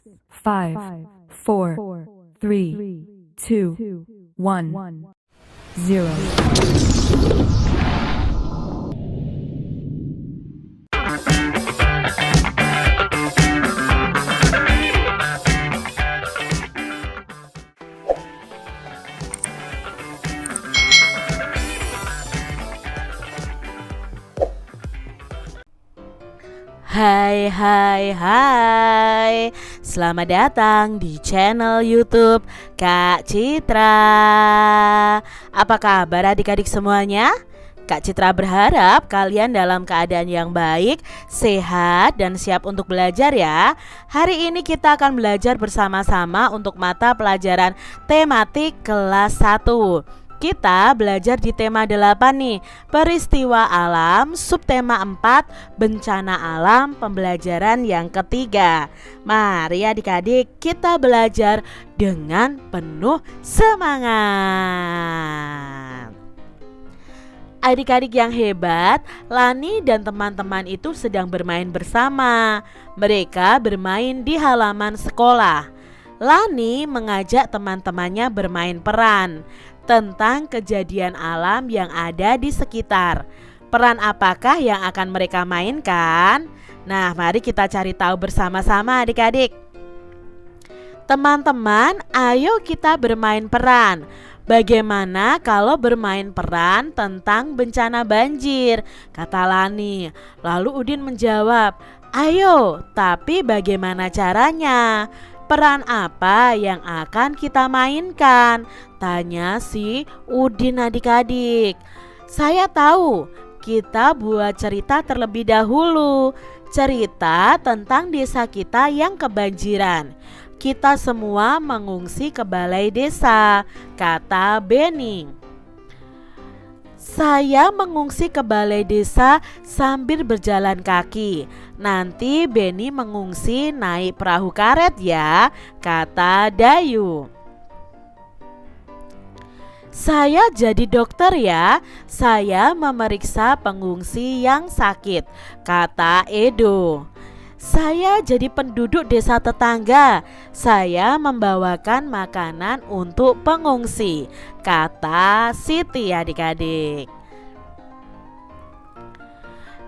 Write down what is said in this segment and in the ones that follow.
5, 4, 3, 2, 1, 0. Hai, selamat datang di channel YouTube Kak Citra. Apa kabar adik-adik semuanya? Kak Citra berharap kalian dalam keadaan yang baik, sehat, dan siap untuk belajar ya. Hari ini kita akan belajar bersama-sama untuk mata pelajaran tematik kelas 1. Kita belajar di tema 8 nih, peristiwa alam, subtema 4, bencana alam, pembelajaran yang ketiga. Mari adik-adik kita belajar dengan penuh semangat. Adik-adik yang hebat, Lani dan teman-teman itu sedang bermain bersama. Mereka bermain di halaman sekolah. Lani mengajak teman-temannya bermain peran tentang kejadian alam yang ada di sekitar. Peran apakah yang akan mereka mainkan? Nah, mari kita cari tahu bersama-sama adik-adik. Teman-teman, ayo kita bermain peran. Bagaimana kalau bermain peran tentang bencana banjir? Kata Lani. Lalu Udin menjawab, ayo, tapi bagaimana caranya? Peran apa yang akan kita mainkan? Tanya si Udin adik-adik. Saya tahu, kita buat cerita terlebih dahulu. Cerita tentang desa kita yang kebanjiran. Kita semua mengungsi ke balai desa, kata Bening. Saya mengungsi ke balai desa sambil berjalan kaki. Nanti Beni mengungsi naik perahu karet ya, kata Dayu. Saya jadi dokter ya, saya memeriksa pengungsi yang sakit, kata Edo. Saya jadi penduduk desa tetangga, saya membawakan makanan untuk pengungsi, kata Siti adik-adik.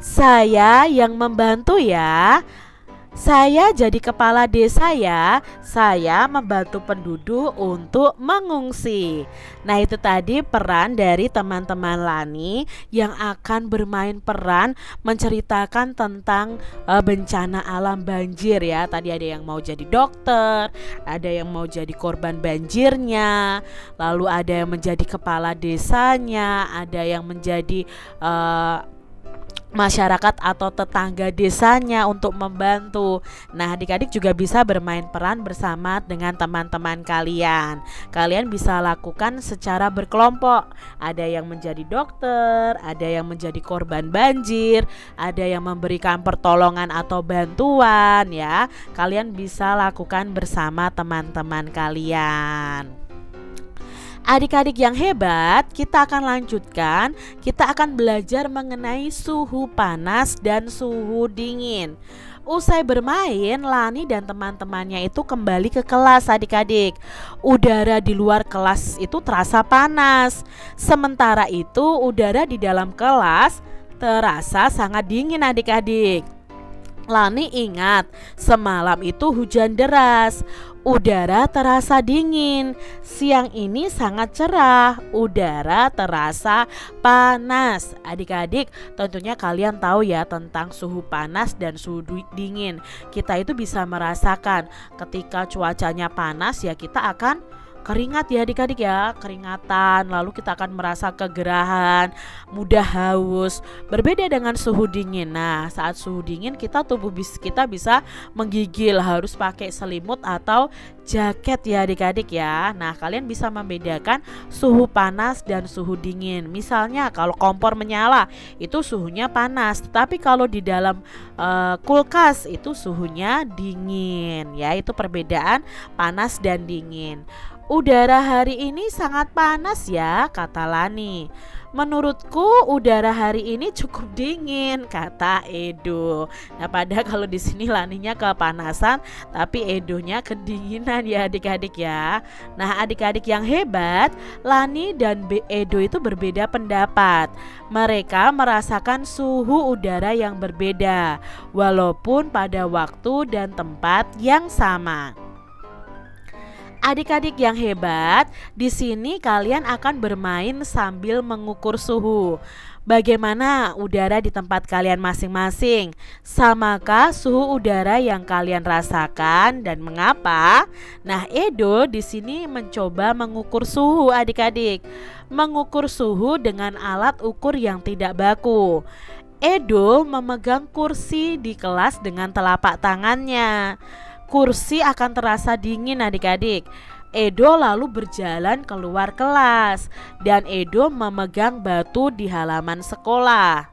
Saya yang membantu ya, saya jadi kepala desa ya, saya membantu penduduk untuk mengungsi. Nah, itu tadi peran dari teman-teman Lani yang akan bermain peran menceritakan tentang bencana alam banjir ya. Tadi ada yang mau jadi dokter, ada yang mau jadi korban banjirnya, lalu ada yang menjadi kepala desanya, ada yang menjadi masyarakat atau tetangga desanya untuk membantu. Nah, adik-adik juga bisa bermain peran bersama dengan teman-teman kalian. Kalian bisa lakukan secara berkelompok. Ada yang menjadi dokter, ada yang menjadi korban banjir, ada yang memberikan pertolongan atau bantuan ya. Kalian bisa lakukan bersama teman-teman kalian. Adik-adik yang hebat, kita akan lanjutkan. Kita akan belajar mengenai suhu panas dan suhu dingin. Usai bermain, Lani dan teman-temannya itu kembali ke kelas adik-adik. Udara di luar kelas itu terasa panas. Sementara itu udara di dalam kelas terasa sangat dingin adik-adik. Lani ingat, semalam itu hujan deras. Udara terasa dingin. Siang ini sangat cerah. Udara terasa panas. Adik-adik, tentunya kalian tahu ya tentang suhu panas dan suhu dingin. Kita itu bisa merasakan ketika cuacanya panas ya kita akan keringat ya adik-adik ya, keringatan, lalu kita akan merasa kegerahan, mudah haus. Berbeda dengan suhu dingin. Nah, saat suhu dingin tubuh kita bisa menggigil, harus pakai selimut atau jaket ya adik-adik ya. Nah, kalian bisa membedakan suhu panas dan suhu dingin. Misalnya kalau kompor menyala itu suhunya panas, tetapi kalau di dalam kulkas itu suhunya dingin ya. Itu perbedaan panas dan dingin. Udara hari ini sangat panas ya, kata Lani. Menurutku udara hari ini cukup dingin, kata Edo. Nah, padahal kalau di sini Laninya kepanasan, tapi Edonya kedinginan ya adik-adik ya. Nah, adik-adik yang hebat, Lani dan Edo itu berbeda pendapat. Mereka merasakan suhu udara yang berbeda, walaupun pada waktu dan tempat yang sama. Adik-adik yang hebat, di sini kalian akan bermain sambil mengukur suhu. Bagaimana udara di tempat kalian masing-masing? Samakah suhu udara yang kalian rasakan dan mengapa? Nah, Edo di sini mencoba mengukur suhu adik-adik. Mengukur suhu dengan alat ukur yang tidak baku. Edo memegang kursi di kelas dengan telapak tangannya. Kursi akan terasa dingin adik-adik. Edo lalu berjalan keluar kelas dan Edo memegang batu di halaman sekolah.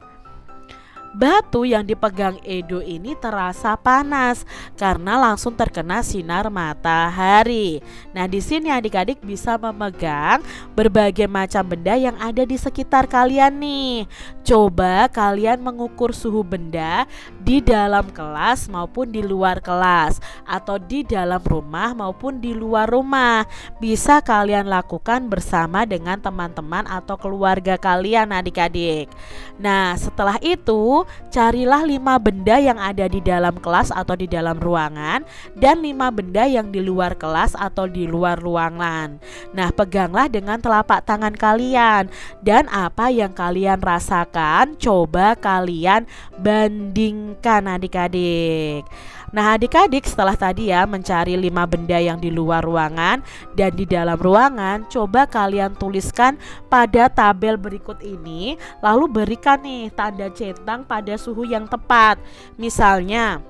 Batu yang dipegang Edo ini terasa panas karena langsung terkena sinar matahari. Nah, di sini adik-adik bisa memegang berbagai macam benda yang ada di sekitar kalian nih. Coba kalian mengukur suhu benda di dalam kelas maupun di luar kelas, atau di dalam rumah maupun di luar rumah. Bisa kalian lakukan bersama dengan teman-teman atau keluarga kalian adik-adik. Nah, setelah itu carilah 5 benda yang ada di dalam kelas atau di dalam ruangan dan 5 benda yang di luar kelas atau di luar ruangan. Nah, peganglah dengan telapak tangan kalian dan apa yang kalian rasakan coba kalian bandingkan adik-adik. Nah, adik-adik setelah tadi ya mencari 5 benda yang di luar ruangan dan di dalam ruangan, coba kalian tuliskan pada tabel berikut ini, lalu berikan nih tanda centang pada suhu yang tepat. Misalnya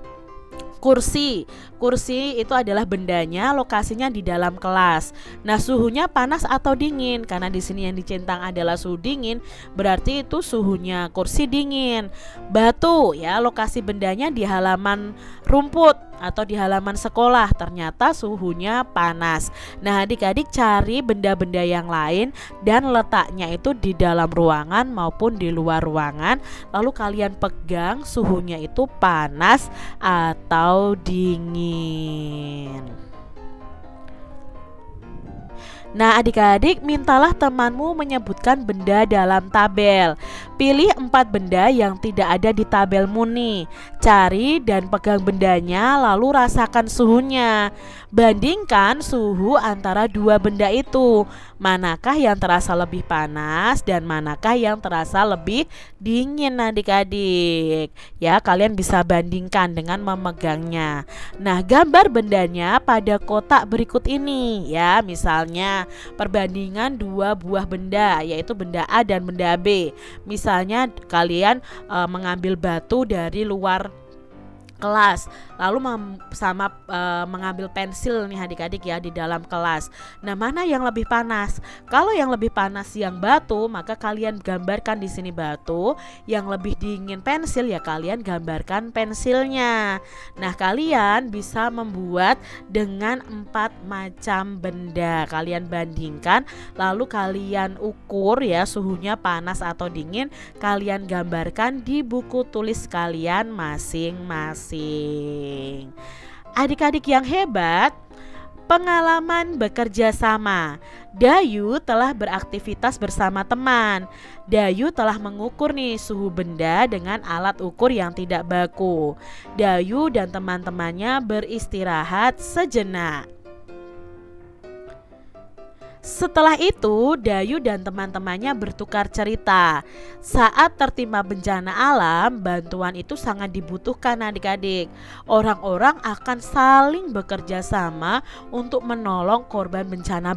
kursi itu adalah bendanya, lokasinya di dalam kelas. Nah, suhunya panas atau dingin? Karena di sini yang dicentang adalah suhu dingin, berarti itu suhunya kursi dingin. Batu ya, lokasi bendanya di halaman rumput atau di halaman sekolah, ternyata suhunya panas. Nah, adik-adik cari benda-benda yang lain dan letaknya itu di dalam ruangan maupun di luar ruangan, lalu kalian pegang suhunya itu panas atau dingin. Nah, adik-adik mintalah temanmu menyebutkan benda dalam tabel. Pilih 4 benda yang tidak ada di tabelmu nih. Cari dan pegang bendanya lalu rasakan suhunya. Bandingkan suhu antara 2 benda itu. Manakah yang terasa lebih panas dan manakah yang terasa lebih dingin adik-adik. Ya, kalian bisa bandingkan dengan memegangnya. Nah, gambar bendanya pada kotak berikut ini ya. Misalnya perbandingan 2 buah benda, yaitu benda A dan benda B. Misalnya kalian mengambil batu dari luar kelas, lalu mengambil pensil nih adik-adik ya di dalam kelas. Nah, mana yang lebih panas? Kalau yang lebih panas yang batu, maka kalian gambarkan di sini batu. Yang lebih dingin pensil, ya kalian gambarkan pensilnya. Nah, kalian bisa membuat dengan 4 macam benda. Kalian bandingkan, lalu kalian ukur ya suhunya panas atau dingin. Kalian gambarkan di buku tulis kalian masing-masing. Adik-adik yang hebat, pengalaman bekerja sama. Dayu telah beraktivitas bersama teman. Dayu telah mengukur nih suhu benda dengan alat ukur yang tidak baku. Dayu dan teman-temannya beristirahat sejenak. Setelah itu, Dayu dan teman-temannya bertukar cerita. Saat tertimpa bencana alam, bantuan itu sangat dibutuhkan adik-adik. Orang-orang akan saling bekerja sama untuk menolong korban bencana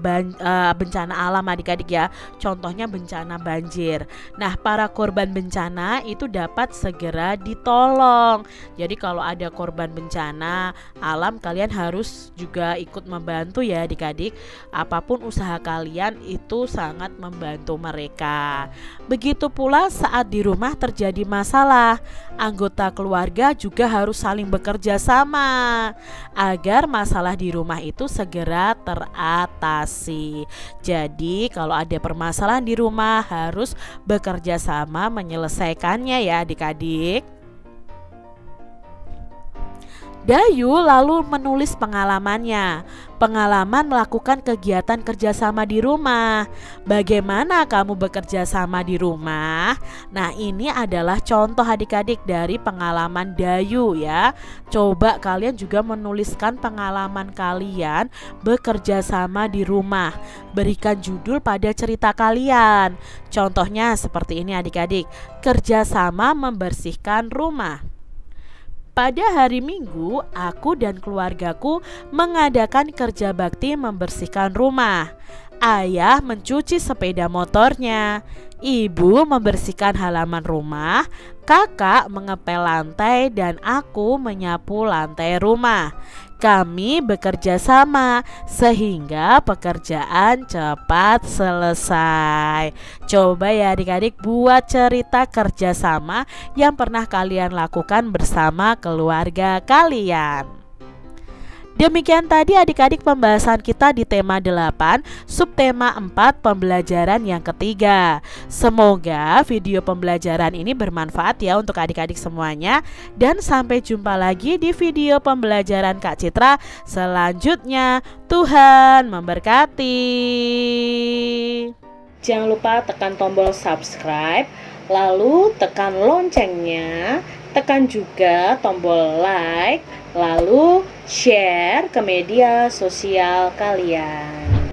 alam adik-adik ya. Contohnya bencana banjir. Nah, para korban bencana itu dapat segera ditolong. Jadi kalau ada korban bencana alam, kalian harus juga ikut membantu ya adik-adik. Apapun usaha kalian itu sangat membantu mereka. Begitu pula saat di rumah terjadi masalah, anggota keluarga juga harus saling bekerja sama agar masalah di rumah itu segera teratasi. Jadi kalau ada permasalahan di rumah harus bekerja sama menyelesaikannya ya adik-adik. Dayu lalu menulis pengalamannya. Pengalaman melakukan kegiatan kerjasama di rumah. Bagaimana kamu bekerja sama di rumah? Nah, ini adalah contoh adik-adik dari pengalaman Dayu ya. Coba kalian juga menuliskan pengalaman kalian bekerja sama di rumah. Berikan judul pada cerita kalian. Contohnya seperti ini adik-adik. Kerjasama membersihkan rumah. Pada hari Minggu, aku dan keluargaku mengadakan kerja bakti membersihkan rumah. Ayah mencuci sepeda motornya, ibu membersihkan halaman rumah, kakak mengepel lantai, dan aku menyapu lantai rumah. Kami bekerja sama sehingga pekerjaan cepat selesai. Coba ya adik-adik buat cerita kerjasama yang pernah kalian lakukan bersama keluarga kalian. Demikian tadi adik-adik pembahasan kita di tema 8, subtema 4 pembelajaran yang ketiga. Semoga video pembelajaran ini bermanfaat ya untuk adik-adik semuanya. Dan sampai jumpa lagi di video pembelajaran Kak Citra selanjutnya. Tuhan memberkati. Jangan lupa tekan tombol subscribe, lalu tekan loncengnya, tekan juga tombol like, lalu share ke media sosial kalian.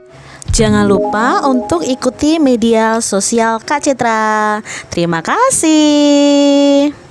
Jangan lupa untuk ikuti media sosial Kak Citra. Terima kasih.